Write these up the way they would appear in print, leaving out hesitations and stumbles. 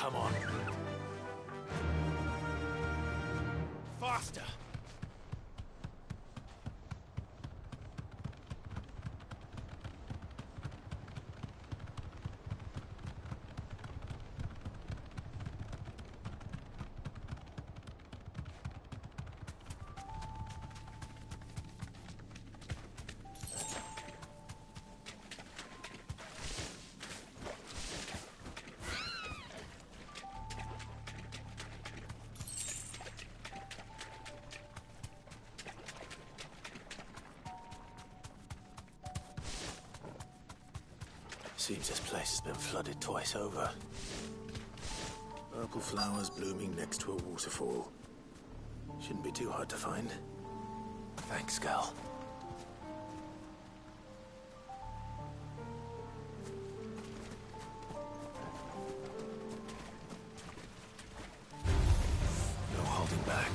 Come on. Faster! Seems this place has been flooded twice over. Purple flowers blooming next to a waterfall. Shouldn't be too hard to find. Thanks, Gal. No holding back.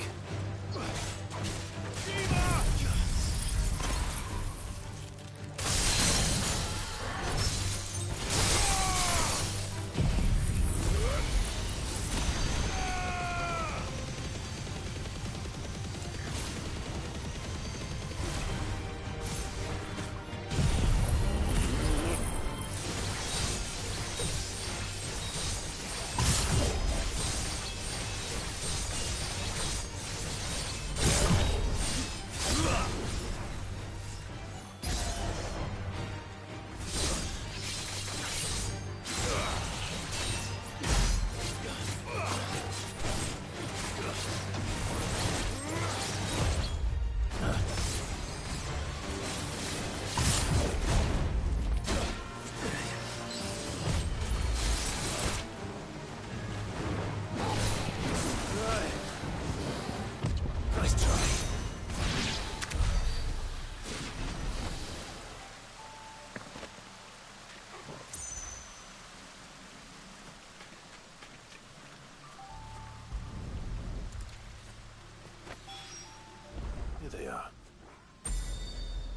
They are.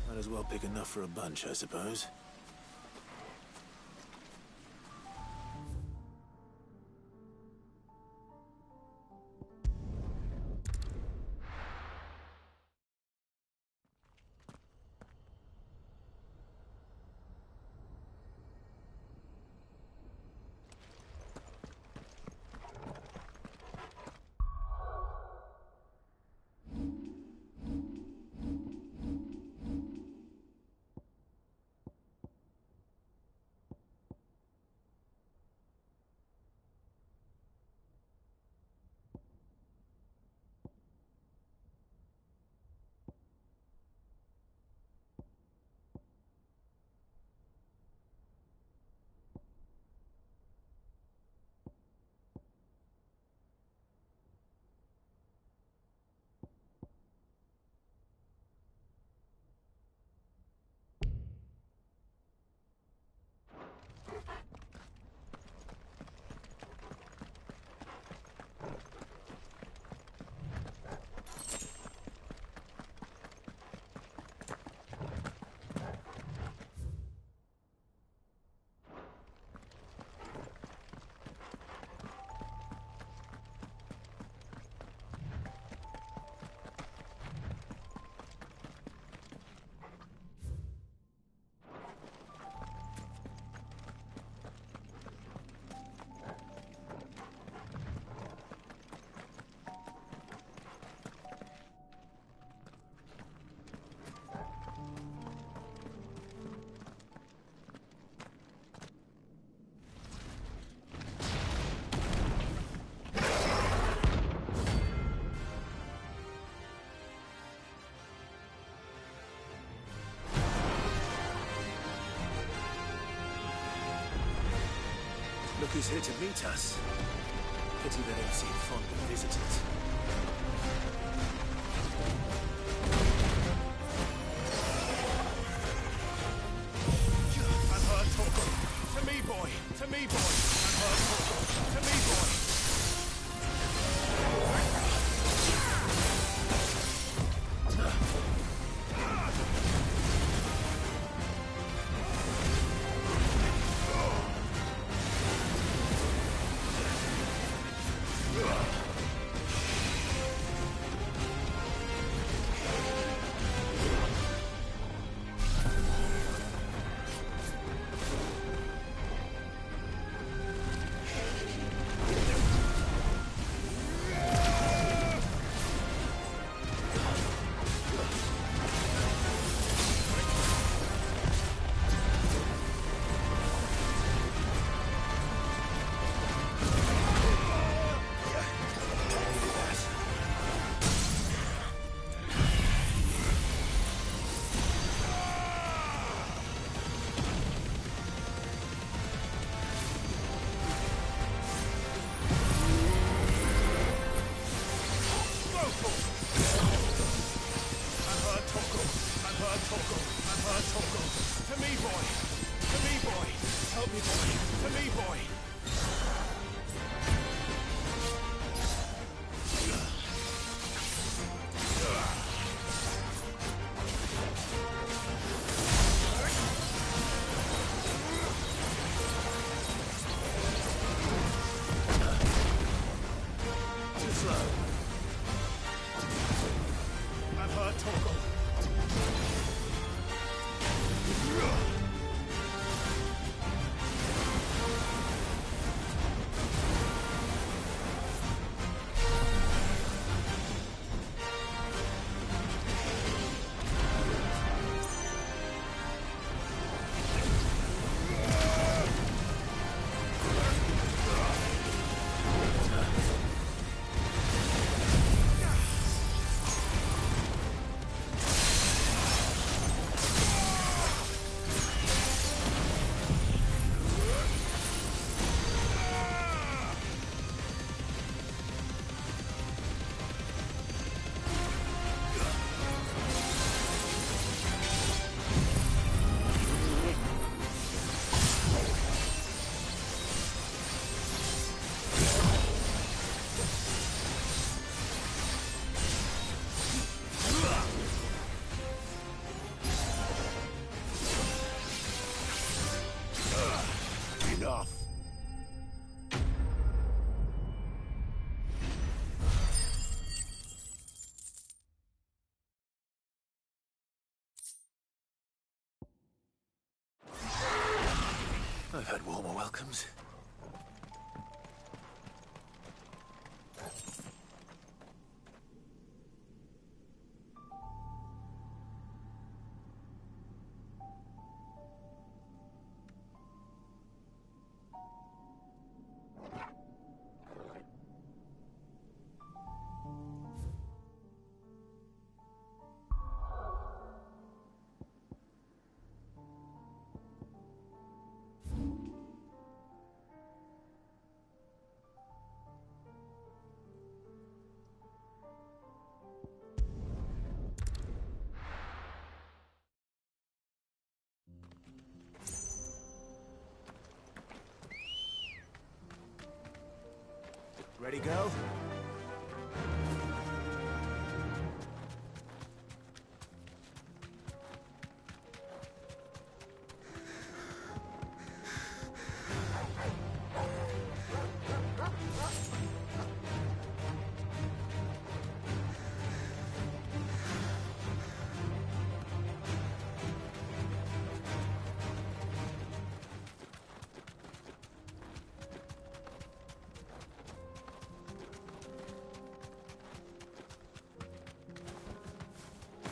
Might as well pick enough for a bunch, I suppose. Look who's here to meet us. Pity they don't seem fond of visitors. I've heard talk. To me, boy. To me, boy. I've heard talk. To me, boy. Whirlpool! I've heard Toggle. I've heard Toggle. I've heard Toggle. To me, boy. To me, boy. Help me, boy. To me, boy. I've had warmer welcomes. Ready, go?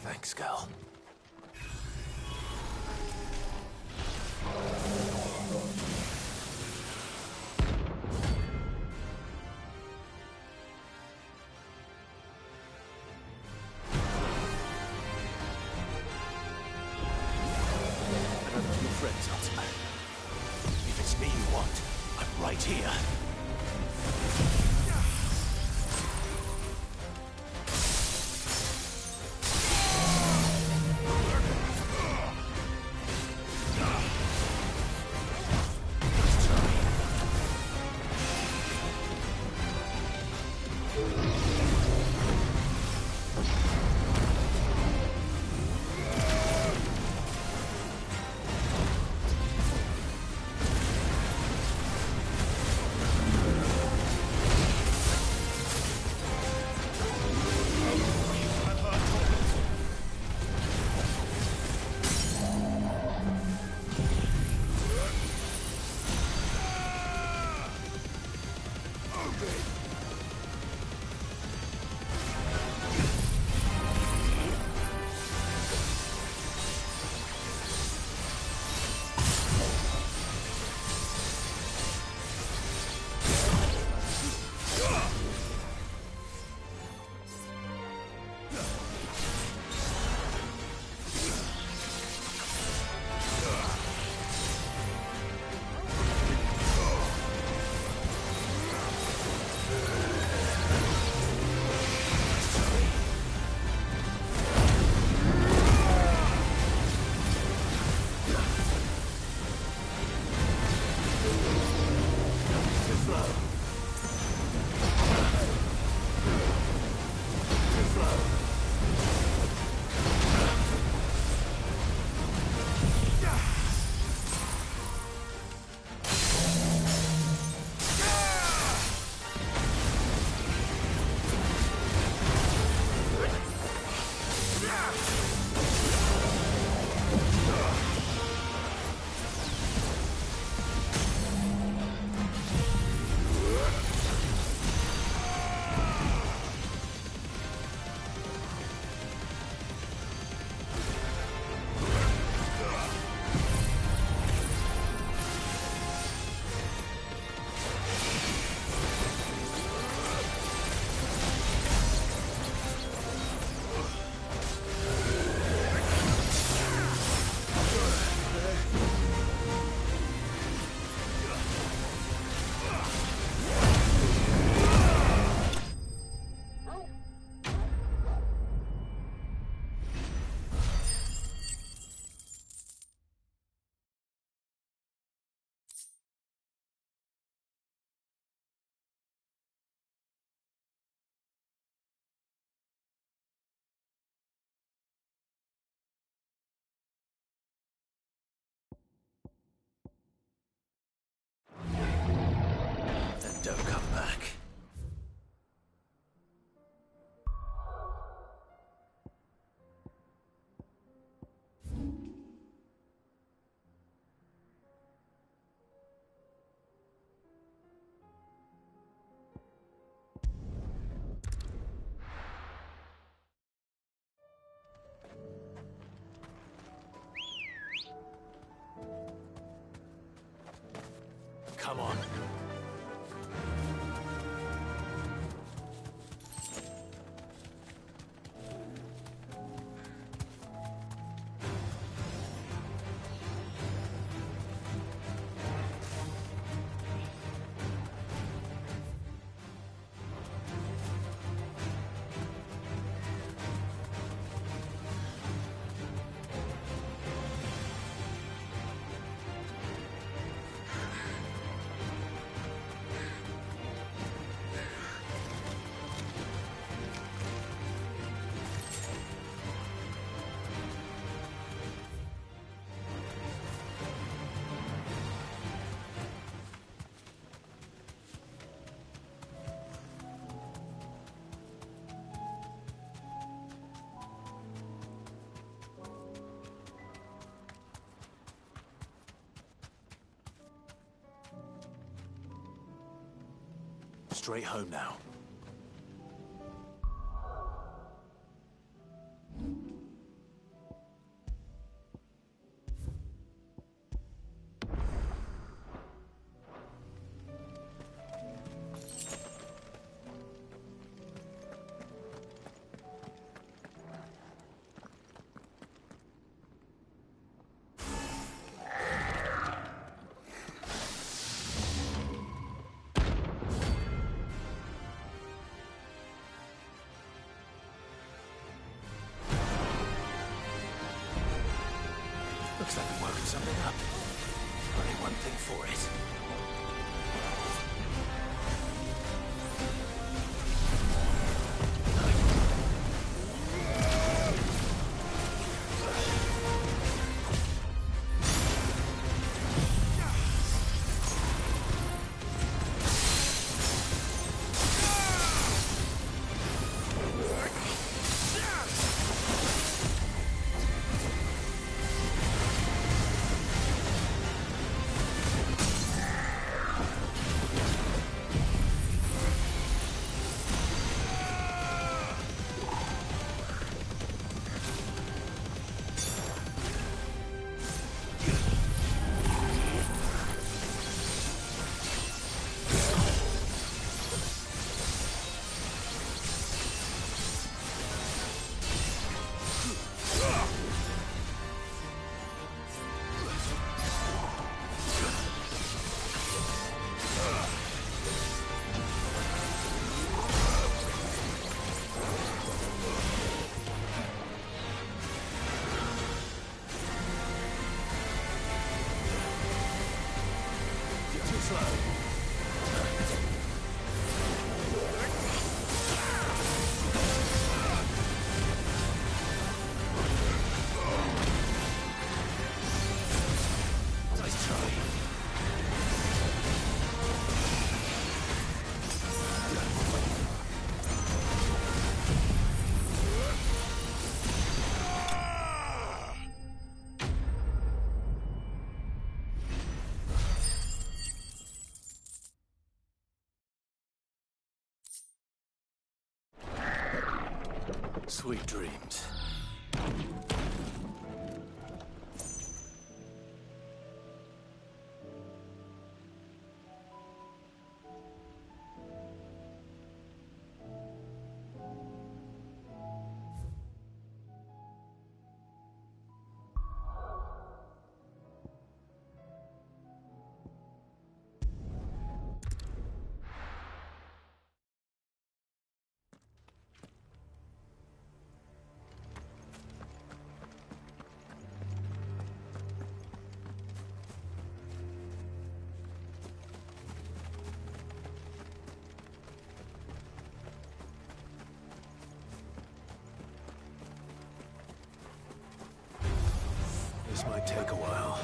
Thanks, girl. Another of your friends, Hudson. If it's me you want, I'm right here. straight home now. Looks like we're working something up. Only one thing for it. Sweet dreams. This might take a while.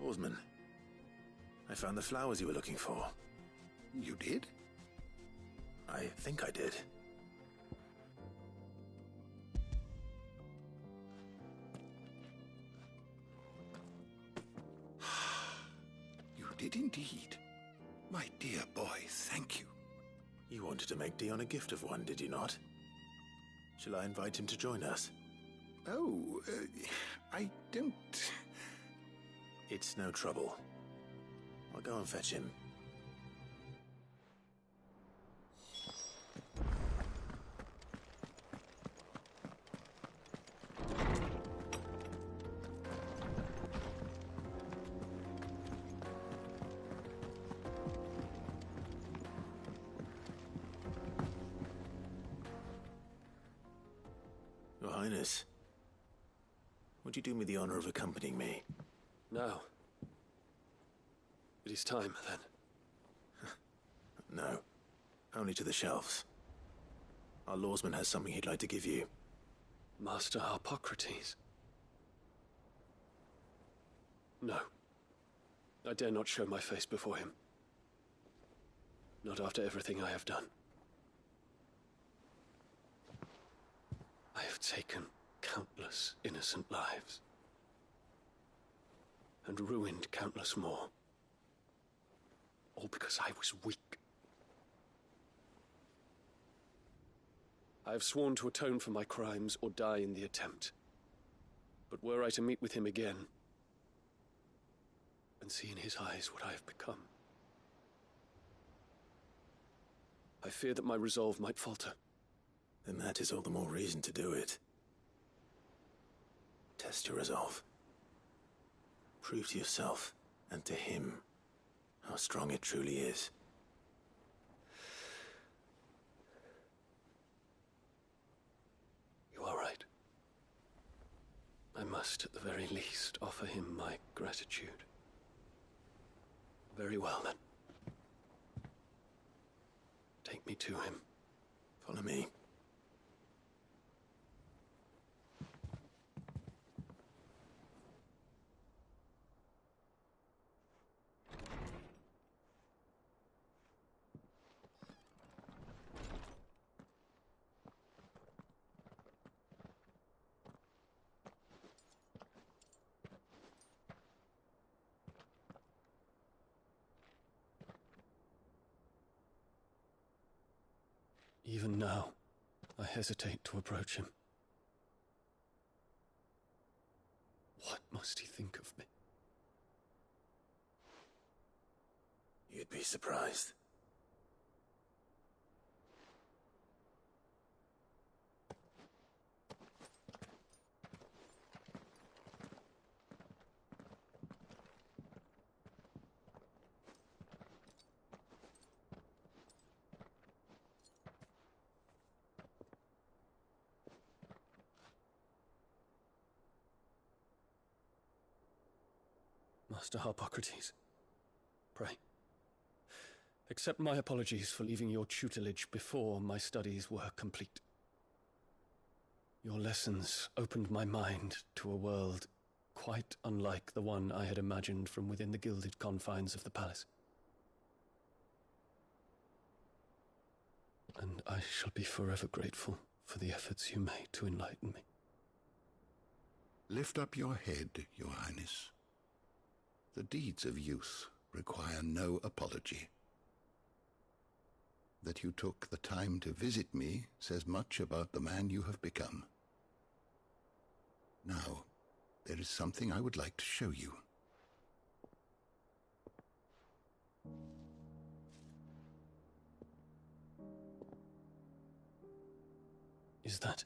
Oarsman, I found the flowers you were looking for. You did? I think I did. You did indeed. My dear boy, thank you. You wanted to make Dion a gift of one, did you not? Shall I invite him to join us? Oh, I don't... It's no trouble. I'll go and fetch him. Your Highness, would you do me the honor of accompanying me? Now. It is time, then. No. Only to the shelves. Our lawsman has something he'd like to give you. Master Harpocrates. No. I dare not show my face before him. Not after everything I have done. I have taken countless innocent lives. And ruined countless more. All because I was weak. I have sworn to atone for my crimes or die in the attempt. But were I to meet with him again, and see in his eyes what I have become, I fear that my resolve might falter. Then that is all the more reason to do it. Test your resolve. Prove to yourself, and to him, how strong it truly is. You are right. I must, at the very least, offer him my gratitude. Very well, then. Take me to him. Follow me. Even now, I hesitate to approach him. What must he think of me? You'd be surprised. Master Harpocrates, pray, accept my apologies for leaving your tutelage before my studies were complete. Your lessons opened my mind to a world quite unlike the one I had imagined from within the gilded confines of the palace. And I shall be forever grateful for the efforts you made to enlighten me. Lift up your head, Your Highness. The deeds of youth require no apology. That you took the time to visit me says much about the man you have become. Now, there is something I would like to show you. Is that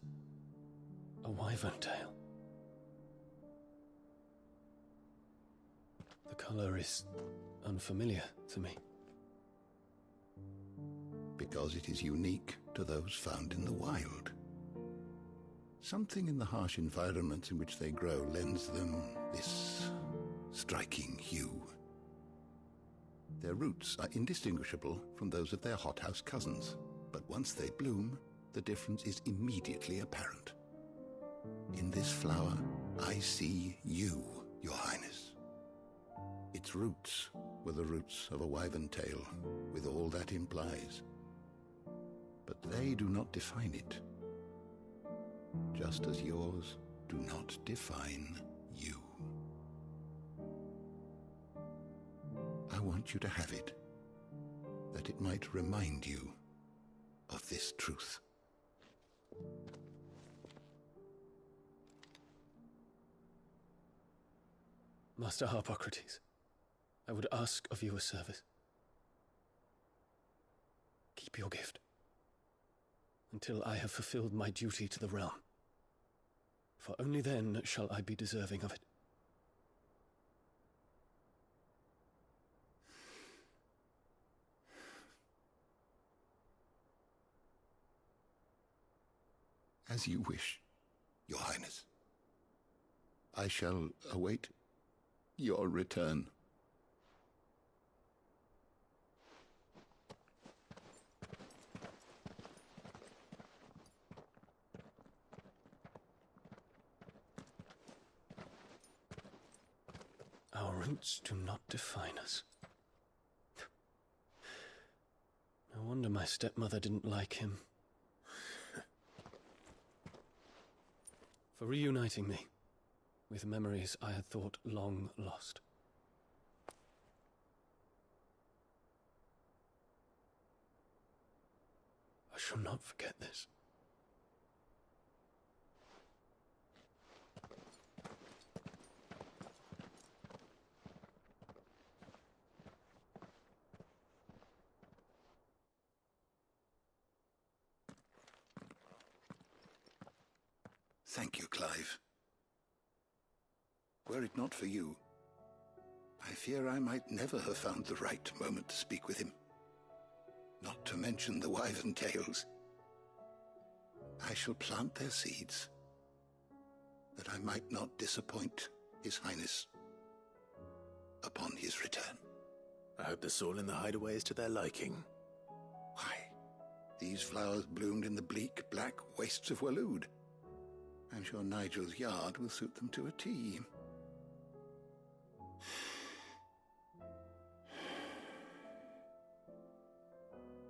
a wyvern tail? The color is unfamiliar to me. Because it is unique to those found in the wild. Something in the harsh environments in which they grow lends them this striking hue. Their roots are indistinguishable from those of their hothouse cousins, but once they bloom, the difference is immediately apparent. In this flower, I see you, Your Highness. Its roots were the roots of a wyvern tail, with all that implies. But they do not define it, just as yours do not define you. I want you to have it, that it might remind you of this truth. Master Harpocrates, I would ask of you a service. Keep your gift until I have fulfilled my duty to the realm, for only then shall I be deserving of it. As you wish, Your Highness. I shall await your return. Our roots do not define us. No wonder my stepmother didn't like him. For reuniting me with memories I had thought long lost. I shall not forget this. Thank you, Clive. Were it not for you, I fear I might never have found the right moment to speak with him. Not to mention the wyvern tales. I shall plant their seeds, that I might not disappoint His Highness upon his return. I hope the soil in the hideaway is to their liking. Why, these flowers bloomed in the bleak, black wastes of Waloed. I'm sure Nigel's yard will suit them to a T.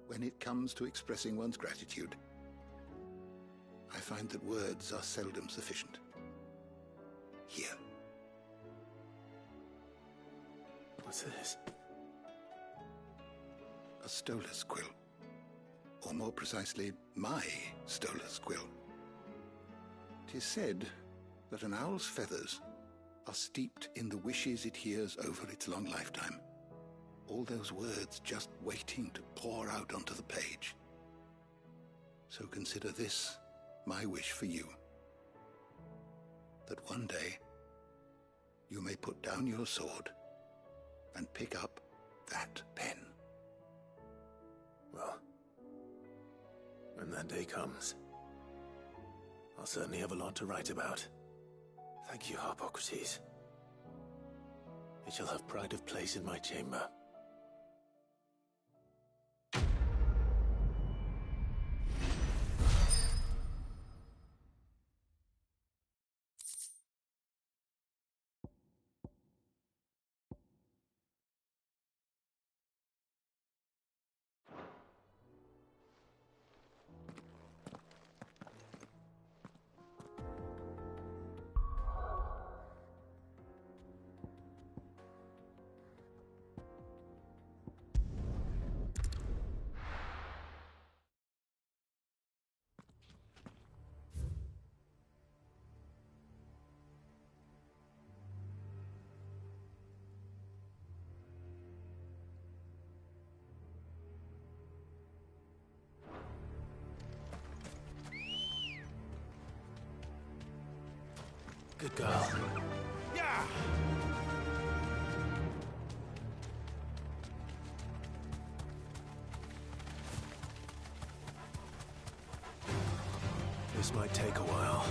When it comes to expressing one's gratitude, I find that words are seldom sufficient. Here. What's this? A stolas quill. Or more precisely, my stolas quill. 'Tis said that an owl's feathers are steeped in the wishes it hears over its long lifetime. All those words just waiting to pour out onto the page. So consider this my wish for you. That one day you may put down your sword and pick up that pen. Well, when that day comes, I'll certainly have a lot to write about. Thank you, Harpocrates. It shall have pride of place in my chamber. Good girl. Yeah! This might take a while.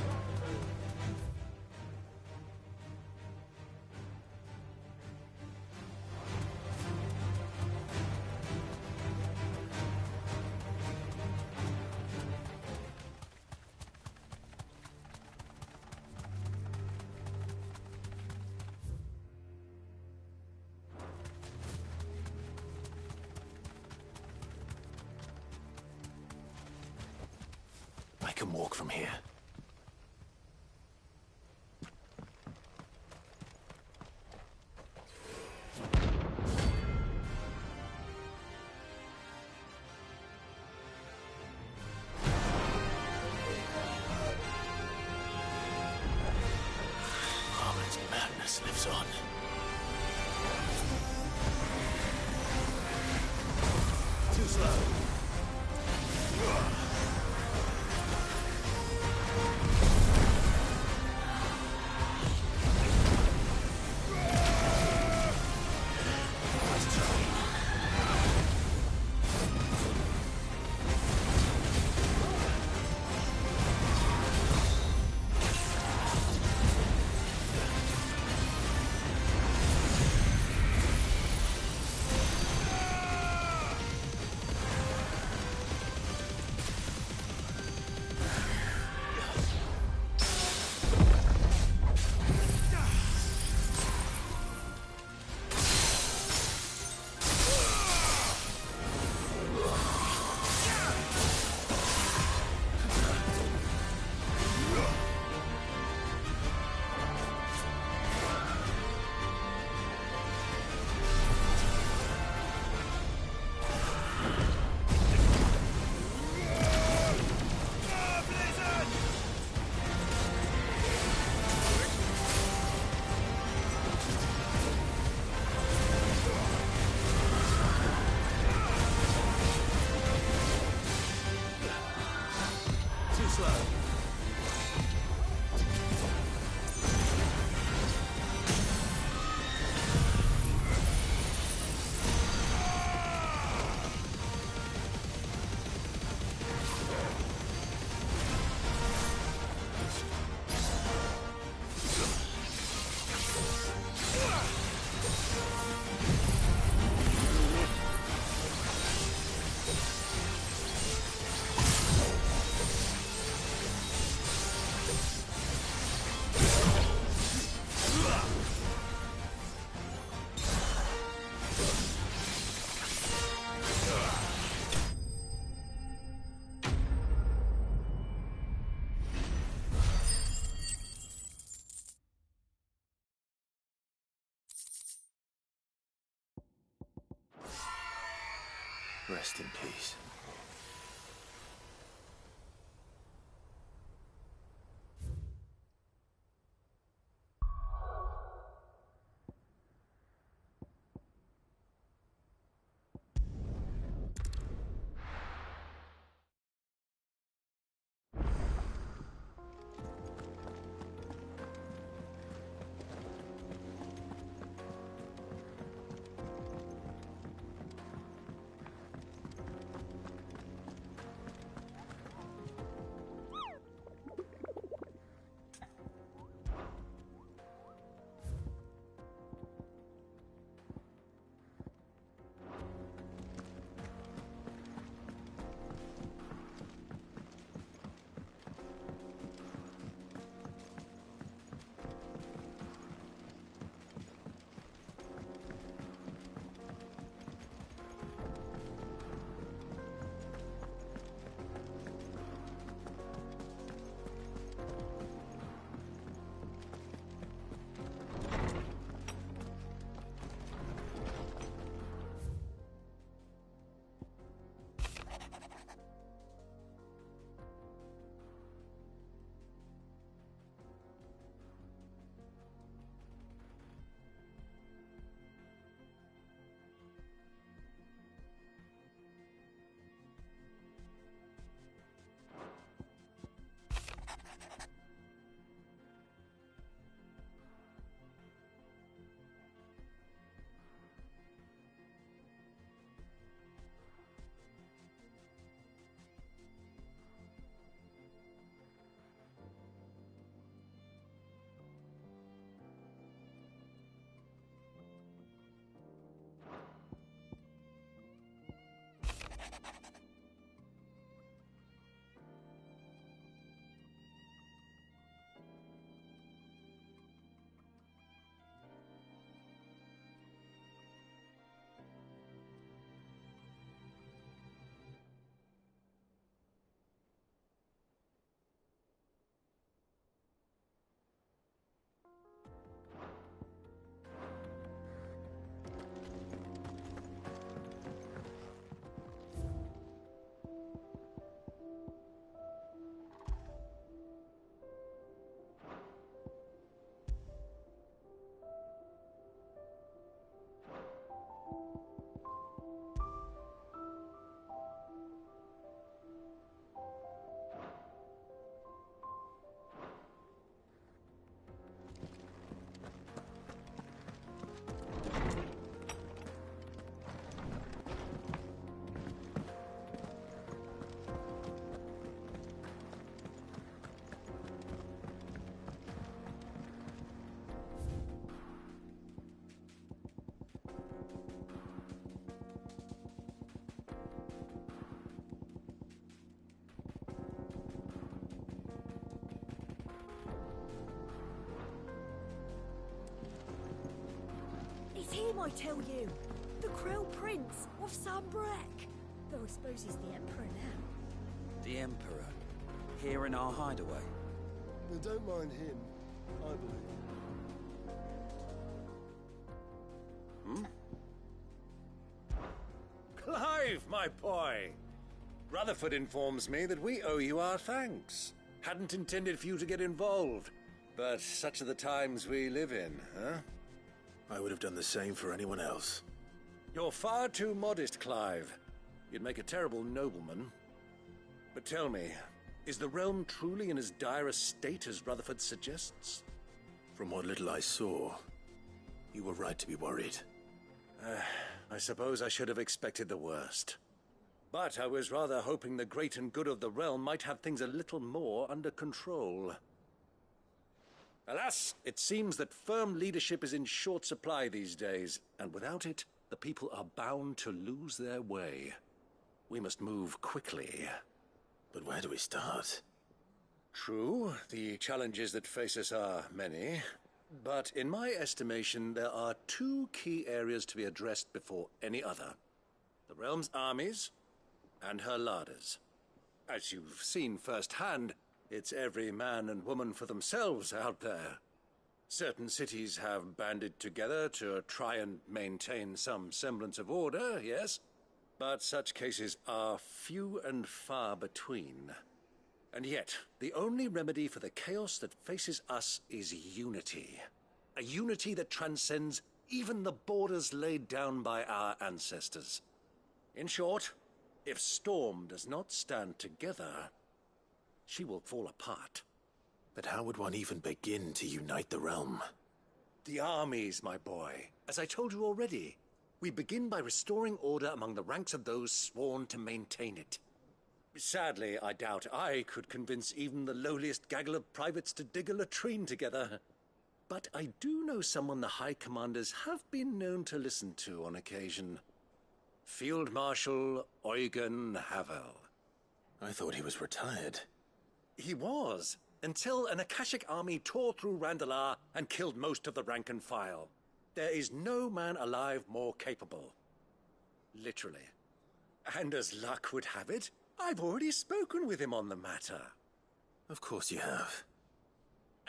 can walk from here. Harmon's madness lives on. Too slow. Rest in peace. It's him, I tell you. The Crown Prince of Sambrek. Though I suppose he's the Emperor now. The Emperor? Here in our hideaway? Well, don't mind him, I believe. Clive, my boy! Rutherford informs me that we owe you our thanks. Hadn't intended for you to get involved, but such are the times we live in, huh? I would have done the same for anyone else. You're far too modest, Clive. You'd make a terrible nobleman. But tell me, is the realm truly in as dire a state as Rutherford suggests? From what little I saw, you were right to be worried. I suppose I should have expected the worst. But I was rather hoping the great and good of the realm might have things a little more under control. Alas, it seems that firm leadership is in short supply these days, and without it, the people are bound to lose their way. We must move quickly. But where do we start? True, the challenges that face us are many, but in my estimation, there are two key areas to be addressed before any other. The realm's armies and her larders. As you've seen firsthand, it's every man and woman for themselves out there. Certain cities have banded together to try and maintain some semblance of order, yes, but such cases are few and far between. And yet, the only remedy for the chaos that faces us is unity. A unity that transcends even the borders laid down by our ancestors. In short, if Storm does not stand together, she will fall apart. But how would one even begin to unite the realm? The armies, my boy. As I told you already, we begin by restoring order among the ranks of those sworn to maintain it. Sadly, I doubt I could convince even the lowliest gaggle of privates to dig a latrine together. But I do know someone the High Commanders have been known to listen to on occasion. Field Marshal Eugen Havel. I thought he was retired. He was, until an Akashic army tore through Randalar and killed most of the rank and file. There is no man alive more capable. Literally. And as luck would have it, I've already spoken with him on the matter. Of course you have.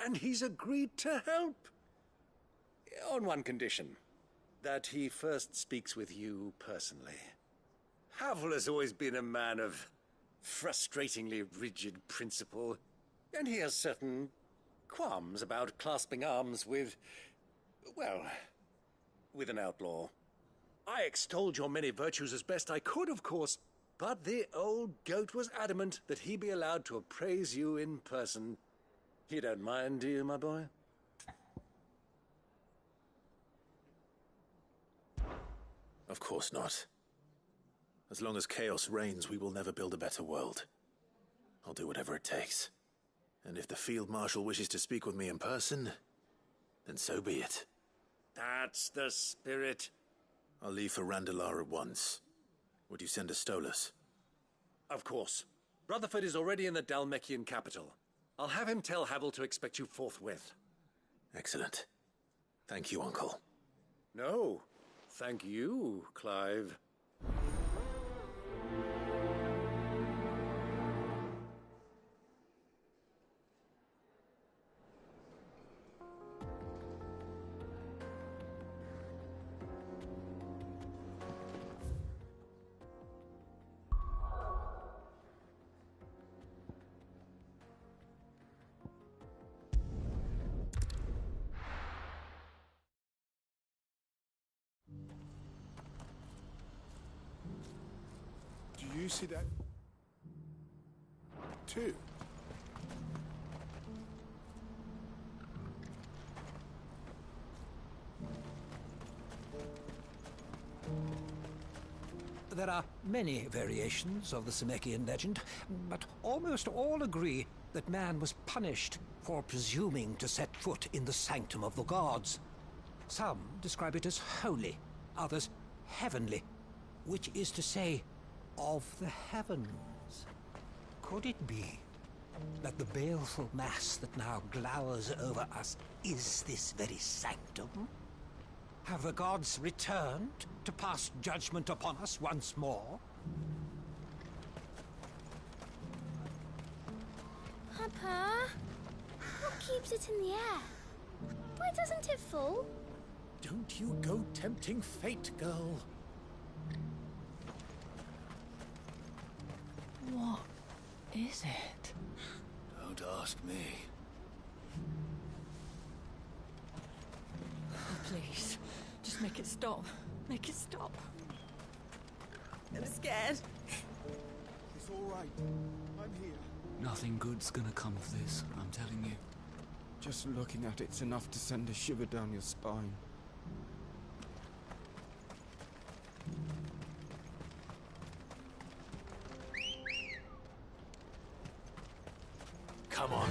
And he's agreed to help. On one condition. That he first speaks with you personally. Havel has always been a man of frustratingly rigid principle, and he has certain qualms about clasping arms with, well, with an outlaw. I extolled your many virtues as best I could, of course, but the old goat was adamant that he be allowed to appraise you in person. You don't mind, do you, my boy? Of course not. As long as chaos reigns, we will never build a better world. I'll do whatever it takes. And if the Field Marshal wishes to speak with me in person, then so be it. That's the spirit. I'll leave for Randalar at once. Would you send a Stolas? Of course. Rutherford is already in the Dalmekian capital. I'll have him tell Havel to expect you forthwith. Excellent. Thank you, Uncle. No, thank you, Clive. Do you see that too? There are many variations of the Semekian legend, but almost all agree that man was punished for presuming to set foot in the sanctum of the gods. Some describe it as holy, others heavenly, which is to say, of the heavens. Could it be that the baleful mass that now glowers over us is this very sanctum? Have the gods returned to pass judgment upon us once more? Papa, what keeps it in the air? Why doesn't it fall? Don't you go tempting fate, girl. What is it? Don't ask me. Oh, please, just make it stop. Make it stop. I'm scared. It's all right. I'm here. Nothing good's gonna come of this, I'm telling you. Just looking at it's enough to send a shiver down your spine. Come on.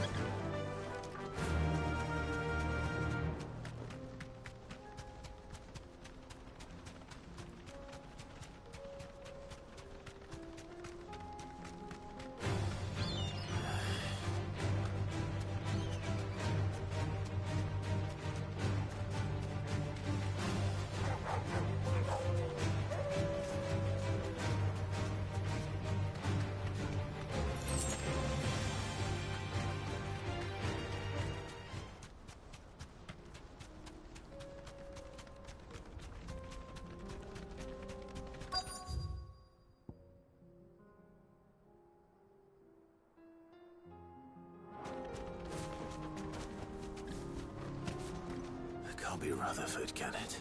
Can't be Rutherford, can it?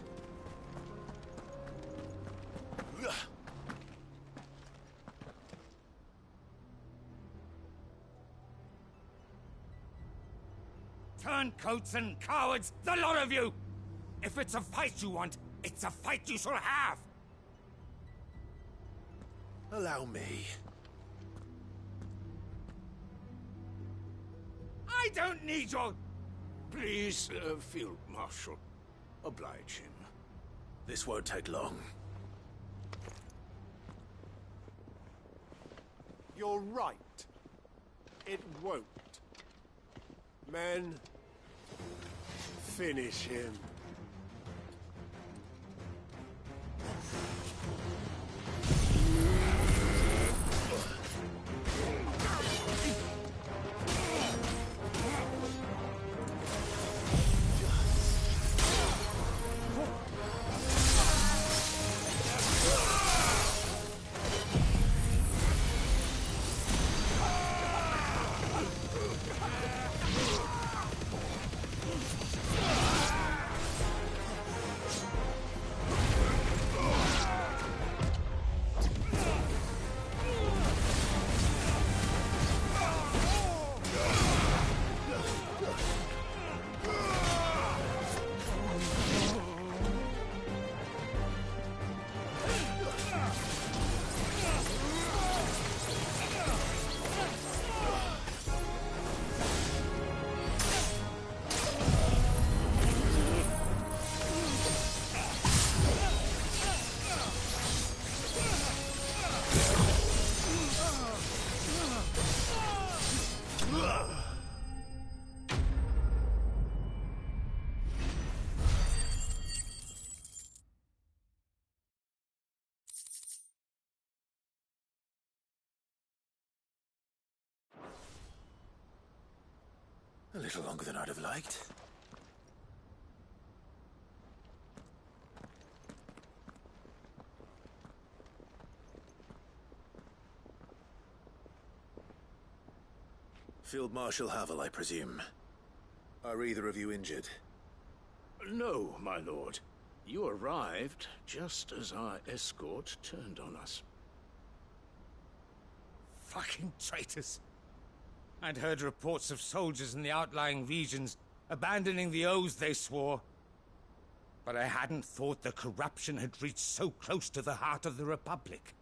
Turncoats and cowards, the lot of you! If it's a fight you want, it's a fight you shall have! Allow me. I don't need your... Please, Field Marshal, oblige him. This won't take long. You're right. It won't. Men, finish him. A little longer than I'd have liked. Field Marshal Havel, I presume. Are either of you injured? No, my lord. You arrived just as our escort turned on us. Fucking traitors. I'd heard reports of soldiers in the outlying regions abandoning the oaths they swore. But I hadn't thought the corruption had reached so close to the heart of the Republic.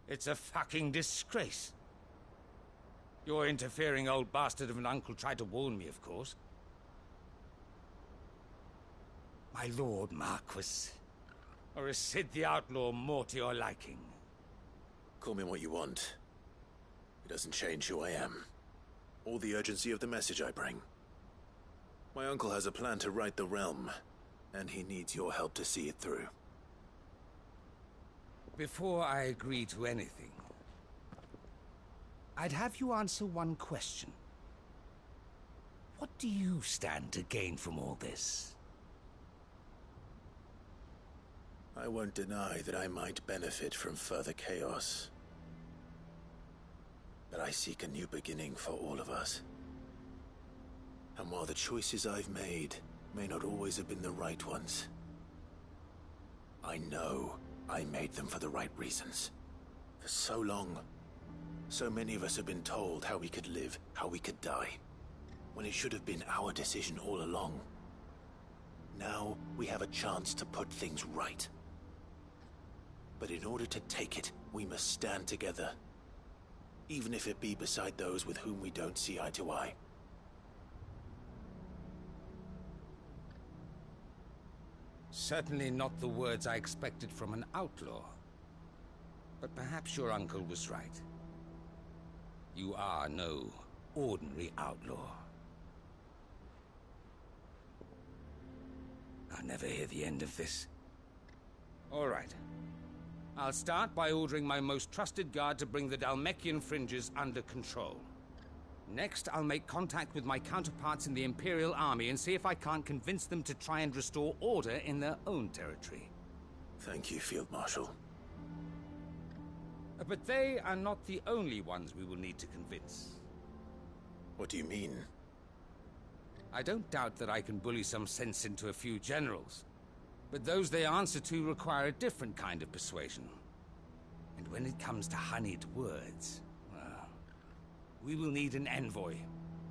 It's a fucking disgrace. Your interfering old bastard of an uncle tried to warn me, of course. My lord Marquis, Or is Sid the Outlaw more to your liking? Call me what you want. It doesn't change who I am, or the urgency of the message I bring. My uncle has a plan to right the realm, and he needs your help to see it through. Before I agree to anything, I'd have you answer one question. What do you stand to gain from all this? I won't deny that I might benefit from further chaos. But I seek a new beginning for all of us. And while the choices I've made may not always have been the right ones, I know I made them for the right reasons. For so long, so many of us have been told how we could live, how we could die, when it should have been our decision all along. Now we have a chance to put things right. But in order to take it, we must stand together. Even if it be beside those with whom we don't see eye to eye. Certainly not the words I expected from an outlaw. But perhaps your uncle was right. You are no ordinary outlaw. I'll never hear the end of this. All right. I'll start by ordering my most trusted guard to bring the Dhalmekian fringes under control. Next, I'll make contact with my counterparts in the Imperial Army and see if I can't convince them to try and restore order in their own territory. Thank you, Field Marshal. But they are not the only ones we will need to convince. What do you mean? I don't doubt that I can bully some sense into a few generals. But those they answer to require a different kind of persuasion. And when it comes to honeyed words, well, we will need an envoy.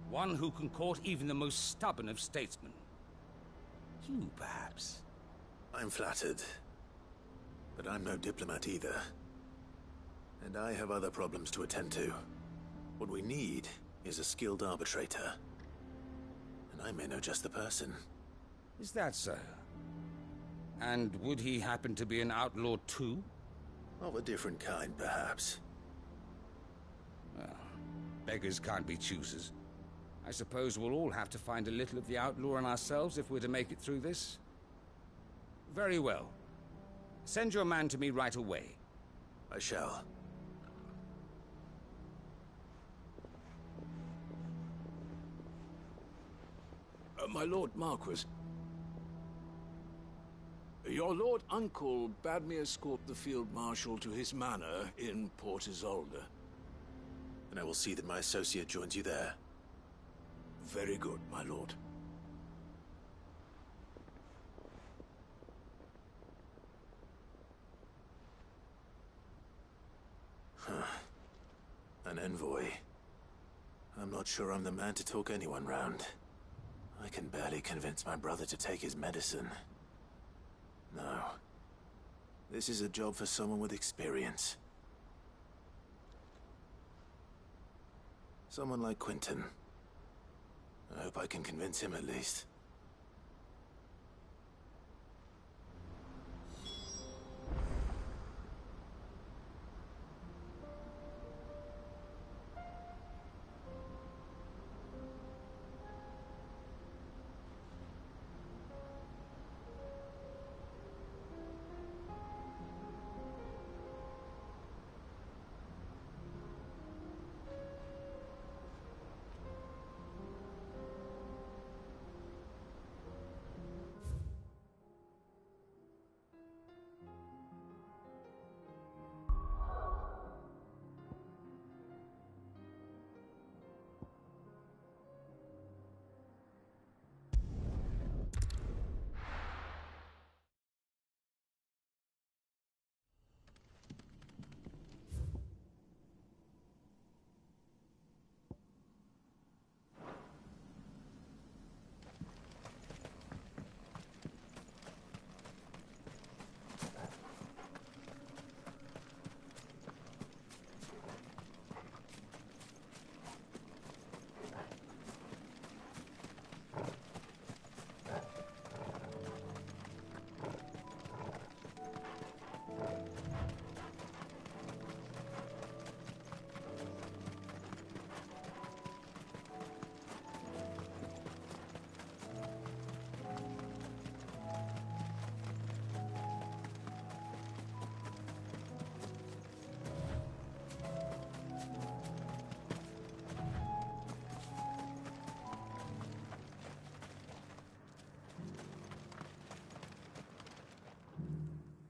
One who can court even the most stubborn of statesmen. You, perhaps. I'm flattered. But I'm no diplomat either. And I have other problems to attend to. What we need is a skilled arbitrator. And I may know just the person. Is that so? And would he happen to be an outlaw too? Of a different kind, perhaps. Well, beggars can't be choosers. I suppose we'll all have to find a little of the outlaw in ourselves if we're to make it through this. Very well. Send your man to me right away. I shall. My Lord Marquis. Your Lord Uncle bade me escort the Field Marshal to his manor in Port Isolde. And I will see that my associate joins you there. Very good, my lord. An envoy. I'm not sure I'm the man to talk anyone round. I can barely convince my brother to take his medicine. No. This is a job for someone with experience. Someone like Quentin. I hope I can convince him at least.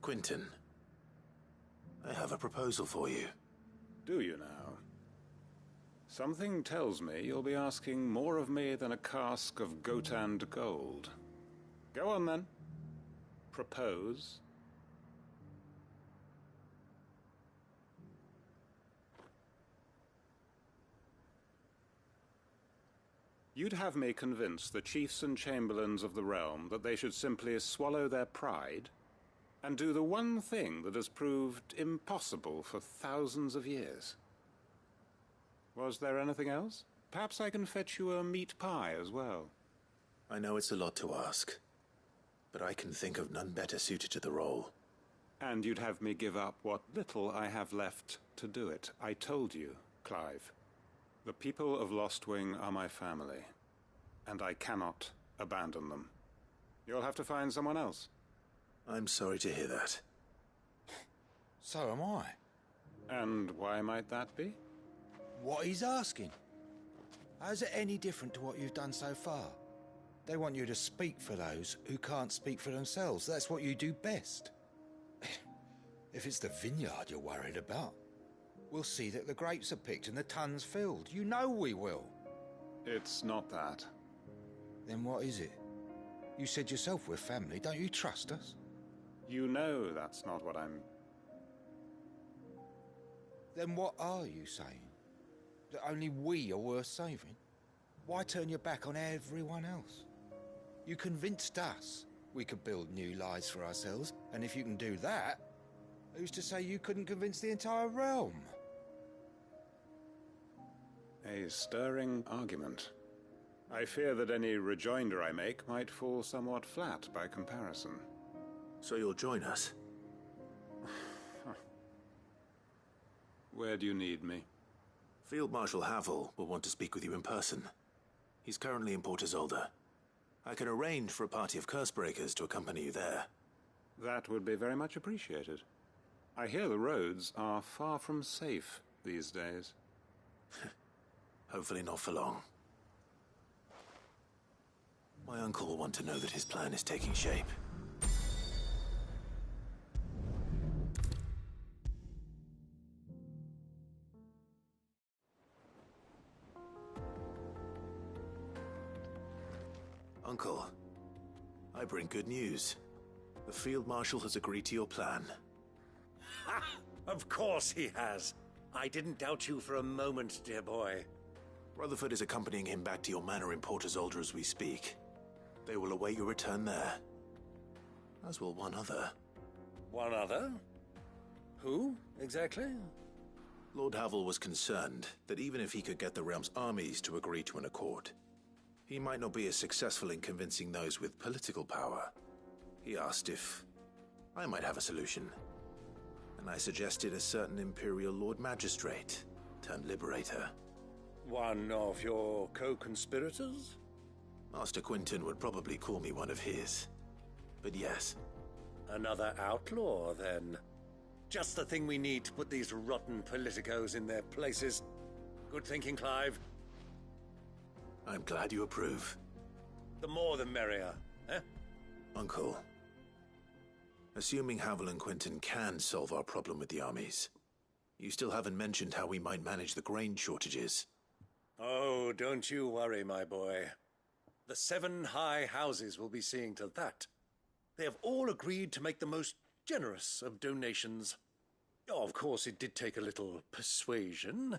Quinton, I have a proposal for you. Do you now? Something tells me you'll be asking more of me than a cask of Gotand gold. Go on, then. Propose. You'd have me convince the chiefs and chamberlains of the realm that they should simply swallow their pride and do the one thing that has proved impossible for thousands of years. Was there anything else? Perhaps I can fetch you a meat pie as well. I know it's a lot to ask, but I can think of none better suited to the role. And you'd have me give up what little I have left to do it. I told you, Clive. The people of Lostwing are my family, and I cannot abandon them. You'll have to find someone else. I'm sorry to hear that. So am I. And why might that be? What he's asking. How's it any different to what you've done so far? They want you to speak for those who can't speak for themselves. That's what you do best. If it's the vineyard you're worried about, we'll see that the grapes are picked and the tons filled. You know we will. It's not that. Then what is it? You said yourself we're family. Don't you trust us? You know that's not what I'm... Then what are you saying? That only we are worth saving? Why turn your back on everyone else? You convinced us we could build new lives for ourselves, and if you can do that, who's to say you couldn't convince the entire realm? A stirring argument. I fear that any rejoinder I make might fall somewhat flat by comparison. So you'll join us? Where do you need me? Field Marshal Havel will want to speak with you in person. He's currently in Port Isolde. I can arrange for a party of Cursebreakers to accompany you there. That would be very much appreciated. I hear the roads are far from safe these days. Hopefully not for long. My uncle will want to know that his plan is taking shape. Uncle, I bring good news. The Field Marshal has agreed to your plan. Ha! Of course he has. I didn't doubt you for a moment, dear boy. Rutherford is accompanying him back to your manor in Port Isolde as we speak. They will await your return there. As will one other. One other? Who, exactly? Lord Havel was concerned that even if he could get the realm's armies to agree to an accord, he might not be as successful in convincing those with political power. He asked if I might have a solution, and I suggested a certain Imperial Lord Magistrate turned Liberator. One of your co-conspirators? Master Quinton would probably call me one of his. But yes. Another outlaw, then. Just the thing we need to put these rotten politicos in their places. Good thinking, Clive. I'm glad you approve. The more the merrier, eh? Uncle, assuming Havel and Quinton can solve our problem with the armies, you still haven't mentioned how we might manage the grain shortages. Oh, don't you worry, my boy. The 7 high houses will be seeing to that. They have all agreed to make the most generous of donations. Oh, of course, it did take a little persuasion,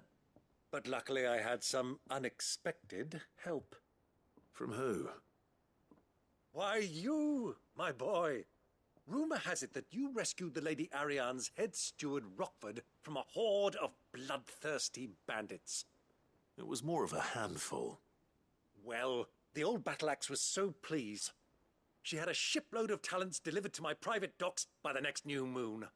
but luckily I had some unexpected help. From who? Why, you, my boy. Rumor has it that you rescued the Lady Ariane's head steward Rockford from a horde of bloodthirsty bandits. It was more of a handful. Well, the old battle-axe was so pleased. She had a shipload of talents delivered to my private docks by the next new moon.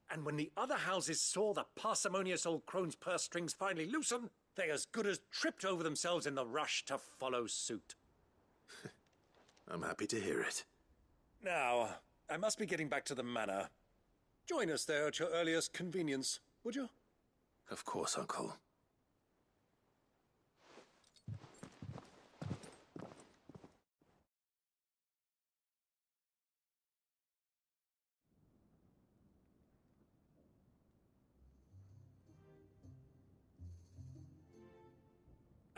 And when the other houses saw the parsimonious old crone's purse strings finally loosen, they as good as tripped over themselves in the rush to follow suit. I'm happy to hear it. Now, I must be getting back to the manor. Join us there at your earliest convenience, would you? Of course, Uncle.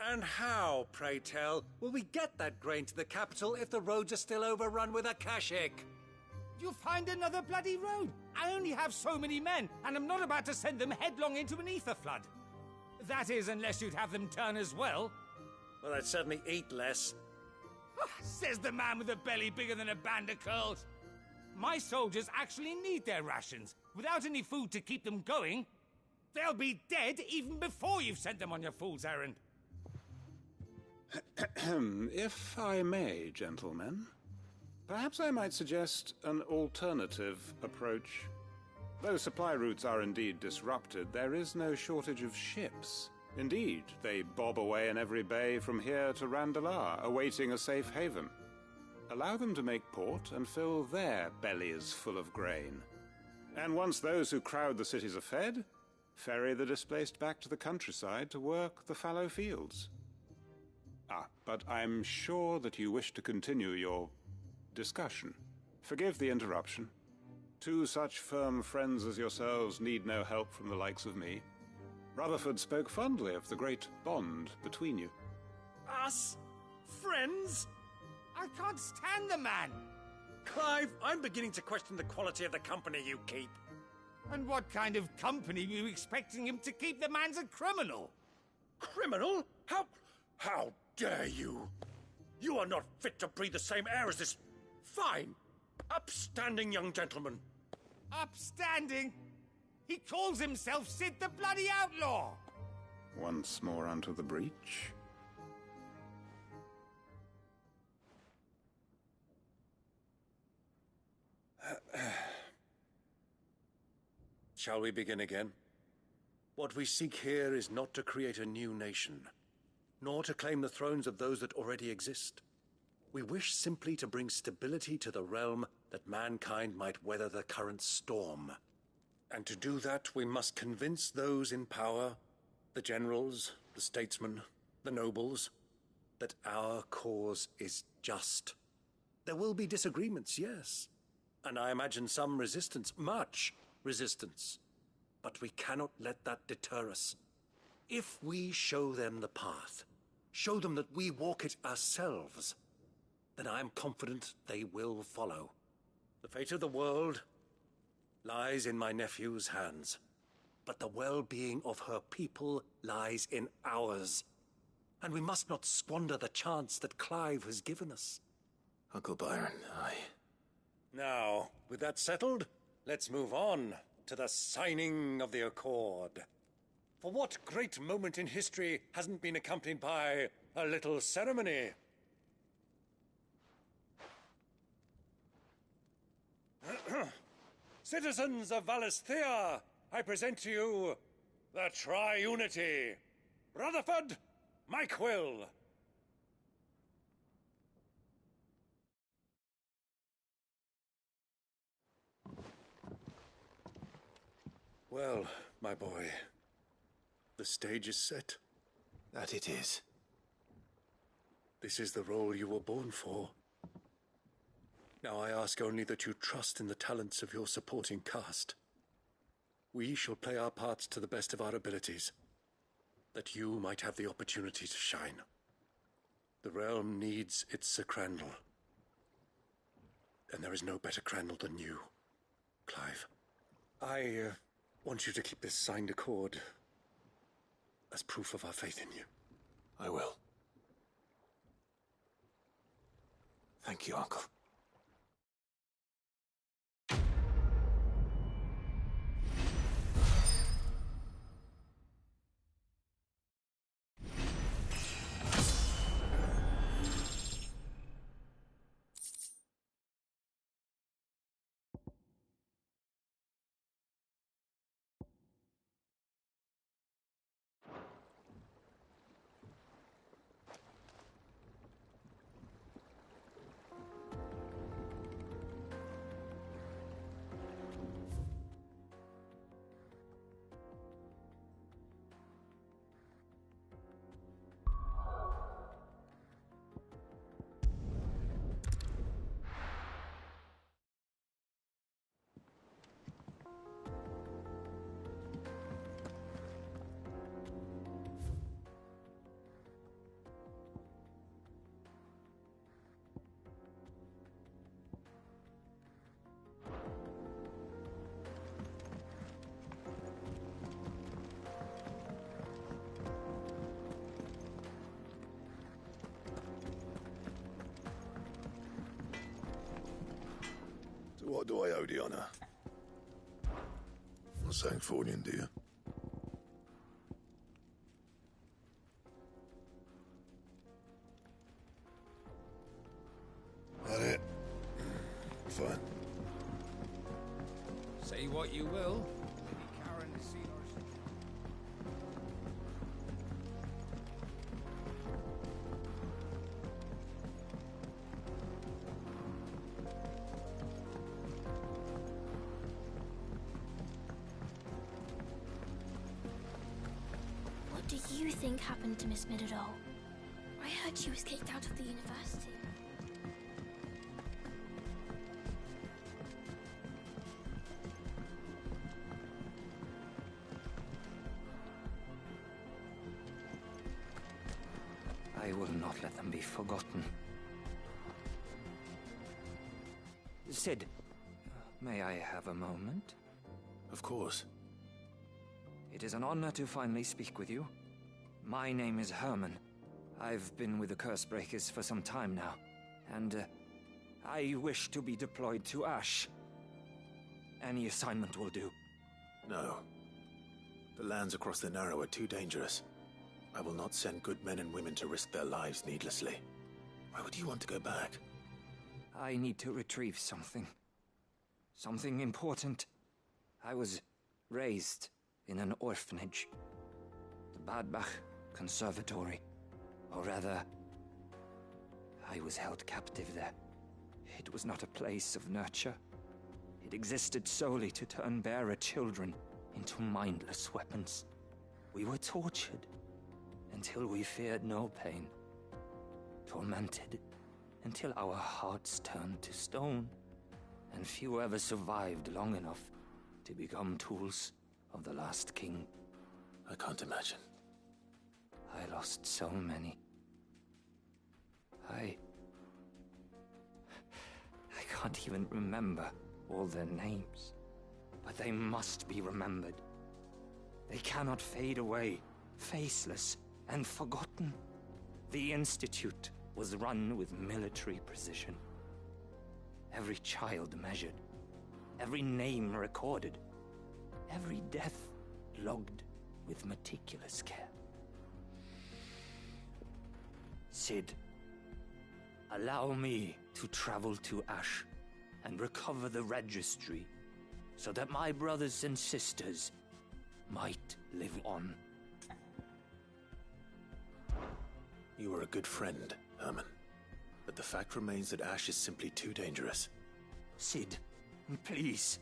And how, pray tell, will we get that grain to the capital if the roads are still overrun with Akashic? You'll find another bloody road. I only have so many men, and I'm not about to send them headlong into an ether flood. That is, unless you'd have them turn as well. Well, I'd certainly eat less. Says the man with a belly bigger than a band of curls. My soldiers actually need their rations. Without any food to keep them going, they'll be dead even before you've sent them on your fool's errand. If I may, gentlemen, perhaps I might suggest an alternative approach. Though supply routes are indeed disrupted, there is no shortage of ships. Indeed, they bob away in every bay from here to Randalar, awaiting a safe haven. Allow them to make port and fill their bellies full of grain. And once those who crowd the cities are fed, ferry the displaced back to the countryside to work the fallow fields. But I'm sure that you wish to continue your discussion. Forgive the interruption. Two such firm friends as yourselves need no help from the likes of me. Rutherford spoke fondly of the great bond between you. Us? Friends? I can't stand the man! Clive, I'm beginning to question the quality of the company you keep. And what kind of company were you expecting him to keep? The man's a criminal! Criminal? How dare you? You are not fit to breathe the same air as this fine, upstanding young gentleman. Upstanding? He calls himself Sid the Bloody Outlaw! Once more onto the breach. Shall we begin again? What we seek here is not to create a new nation, nor to claim the thrones of those that already exist. We wish simply to bring stability to the realm that mankind might weather the current storm. And to do that, we must convince those in power, the generals, the statesmen, the nobles, that our cause is just. There will be disagreements, yes, and I imagine some resistance, much resistance. But we cannot let that deter us. If we show them the path, show them that we walk it ourselves, then I am confident they will follow. The fate of the world lies in my nephew's hands, but the well-being of her people lies in ours. And we must not squander the chance that Clive has given us. Uncle Byron, Now, with that settled, let's move on to the signing of the Accord. For what great moment in history hasn't been accompanied by a little ceremony? Citizens of Valisthea, I present to you the Triunity. Rutherford, Mike Will. Well, my boy, the stage is set. That it is. This is the role you were born for. Now I ask only that you trust in the talents of your supporting cast. We shall play our parts to the best of our abilities, that you might have the opportunity to shine. The realm needs its Sir Crandall, and there is no better Crandall than you, Clive. I want you to keep this signed accord as proof of our faith in you. I will. Thank you, Uncle. What do I owe the honor? Not saying Fordian, do you? That it? Fine. Say what you will. Maybe Karen has seen us. What do you think happened to Miss Midadol? I heard she was kicked out of the university. I will not let them be forgotten. Sid, may I have a moment? Of course. It is an honor to finally speak with you. My name is Herman. I've been with the Cursebreakers for some time now, and I wish to be deployed to Ash. Any assignment will do. No. The lands across the Narrow are too dangerous. I will not send good men and women to risk their lives needlessly. Why would you want to go back? I need to retrieve something. Something important. I was raised in an orphanage. The Badbach Conservatory. Or rather, I was held captive there. It was not a place of nurture. It existed solely to turn bearer children into mindless weapons. We were tortured until we feared no pain. Tormented until our hearts turned to stone. And few ever survived long enough to become tools of the last king. I can't imagine. I lost so many. I can't even remember all their names. But they must be remembered. They cannot fade away, faceless and forgotten. The Institute was run with military precision. Every child measured, every name recorded, every death logged with meticulous care. Sid, allow me to travel to Ash and recover the registry so that my brothers and sisters might live on. You are a good friend, Herman. But the fact remains that Ash is simply too dangerous. Sid, please.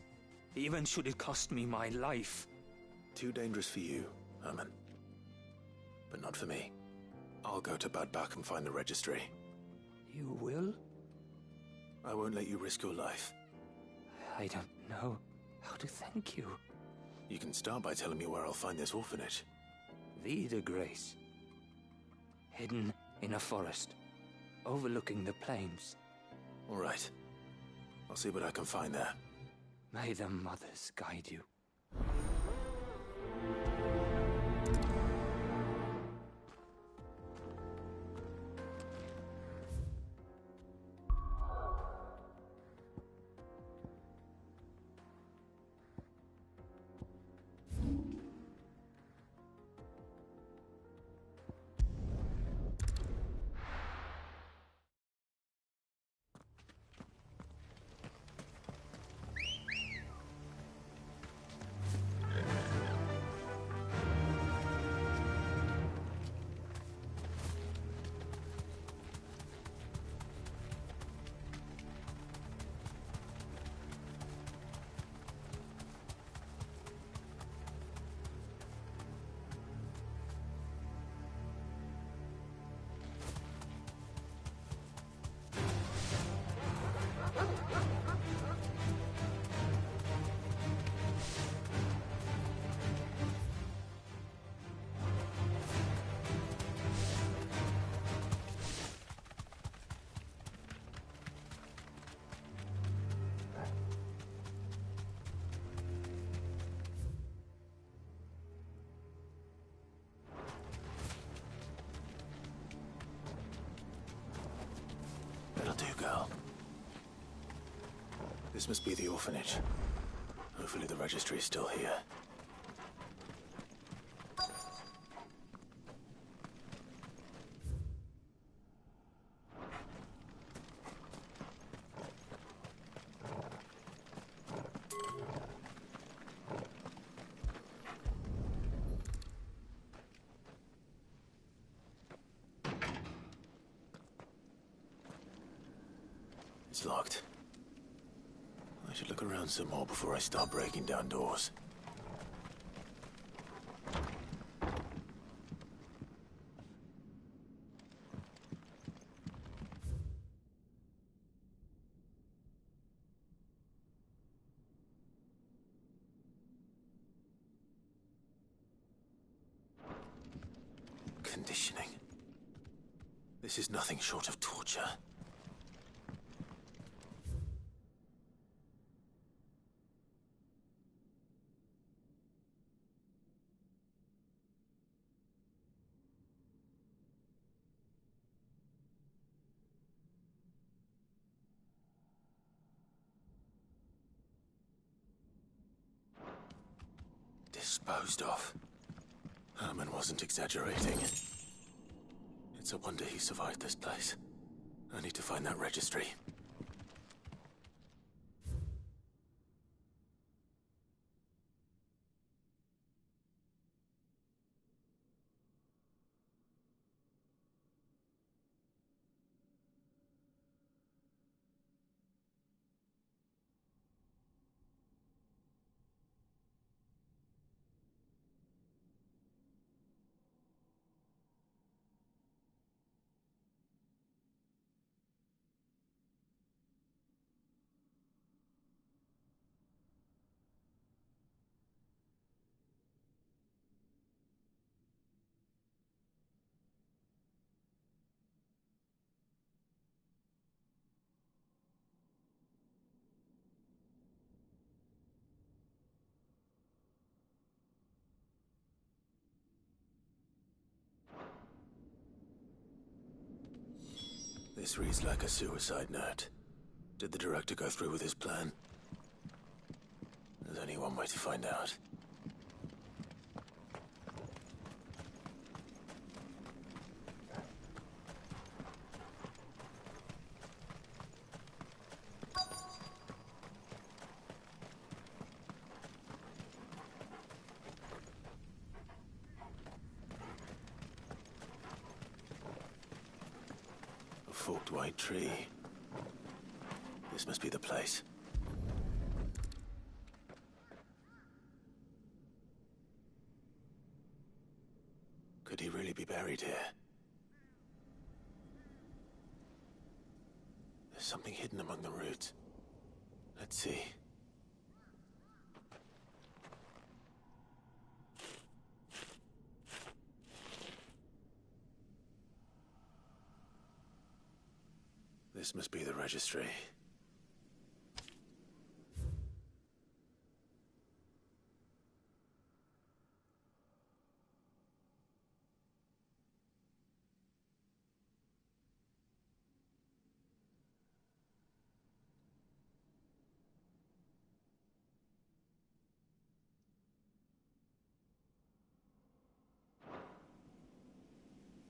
Even should it cost me my life. Too dangerous for you, Herman. But not for me. I'll go to Badbach and find the registry. You will? I won't let you risk your life. I don't know how to thank you. You can start by telling me where I'll find this orphanage. Vida Grace. Hidden in a forest, overlooking the plains. All right. I'll see what I can find there. May the mothers guide you. This must be the orphanage. Hopefully the registry is still here. It's locked. I should look around some more before I start breaking down doors. Conditioning. This is nothing short of torture. Disposed of. Herman wasn't exaggerating. It's a wonder he survived this place. I need to find that registry. This reads like a suicide note. Did the director go through with his plan? There's only one way to find out. A forked white tree. This must be the place. Could he really be buried here? There's something hidden among the roots. Let's see. This must be the registry.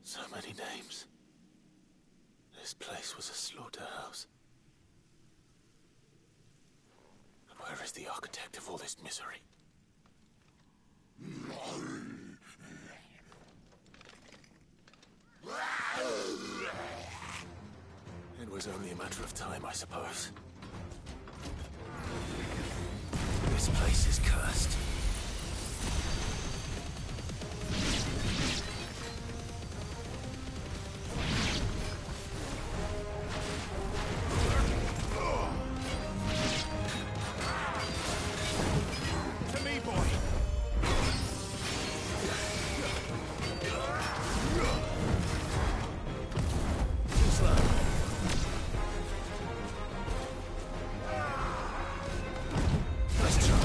So many names. This place was a slaughterhouse. And where is the architect of all this misery? It was only a matter of time, I suppose. This place is cursed. Let's try.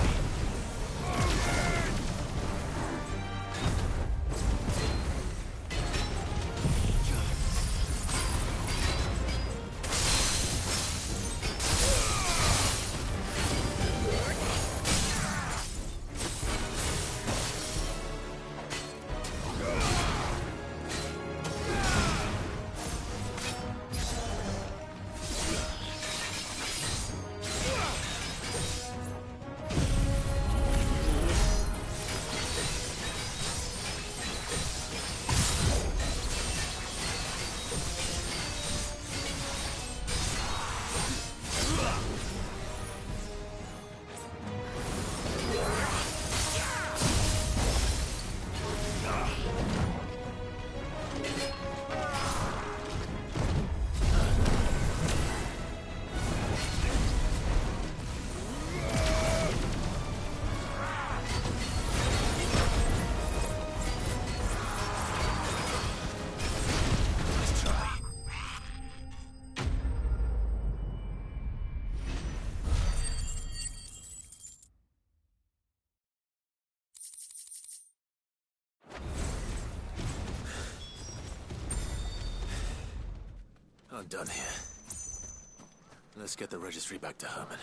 I'm done here. Let's get the registry back to Herman.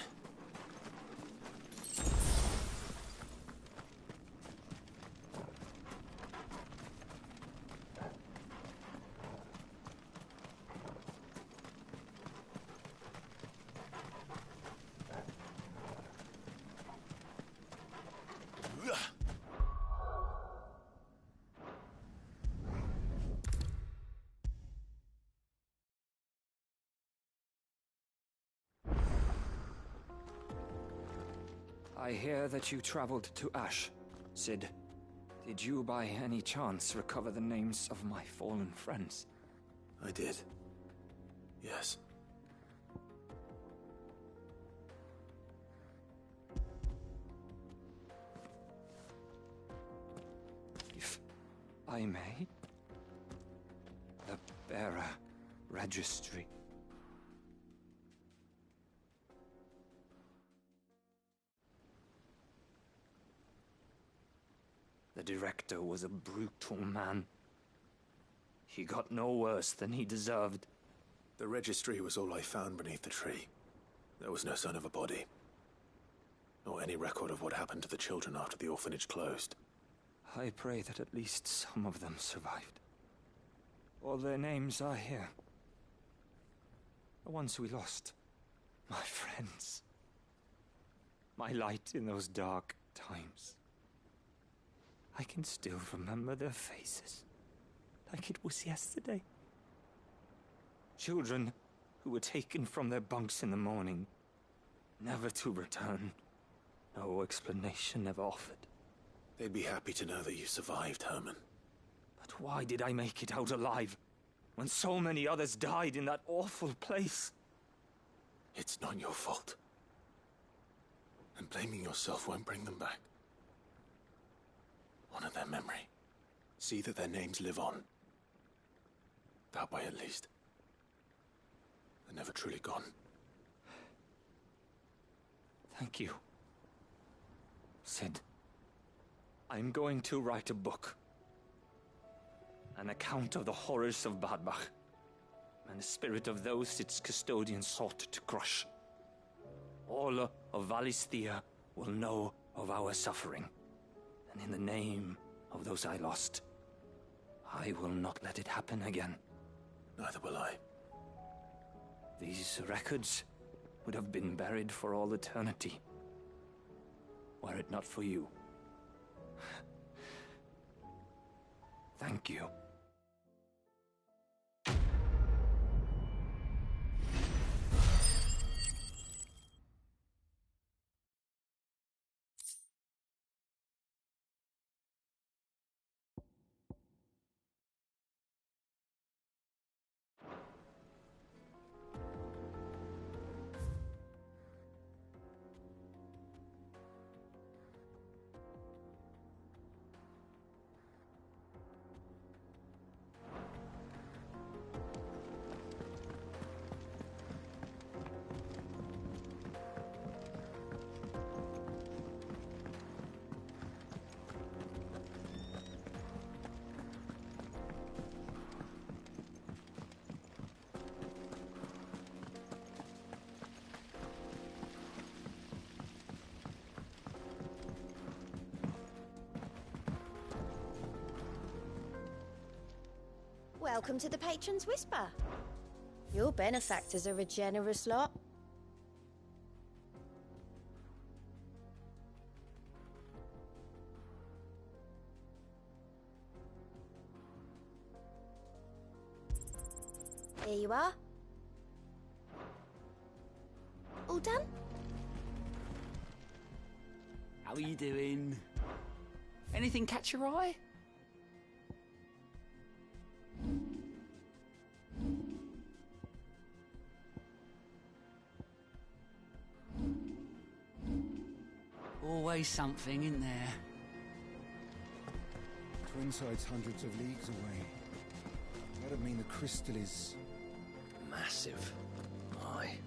I hear that you traveled to Ash, Sid. Did you by any chance recover the names of my fallen friends? I did. Yes. If I may? The bearer registry. The director was a brutal man. He got no worse than he deserved. The registry was all I found beneath the tree. There was no sign of a body. Nor any record of what happened to the children after the orphanage closed. I pray that at least some of them survived. All their names are here. The ones we lost. My friends. My light in those dark times. I can still remember their faces, like it was yesterday. Children who were taken from their bunks in the morning, never to return. No explanation ever offered. They'd be happy to know that you survived, Herman. But why did I make it out alive, when so many others died in that awful place? It's not your fault. And blaming yourself won't bring them back. Honor their memory. See that their names live on. That way, at least. They're never truly gone. Thank you, Sid. I'm going to write a book. An account of the horrors of Badbach, and the spirit of those its custodians sought to crush. All of Valisthea will know of our suffering. And in the name of those I lost, I will not let it happen again. Neither will I. These records would have been buried for all eternity, were it not for you. Thank you. Welcome to the Patron's Whisper. Your benefactors are a generous lot. Here you are. All done? How are you doing? Anything catch your eye? Always something in there. Twinside's hundreds of leagues away. That'd mean the crystal is... massive. Aye.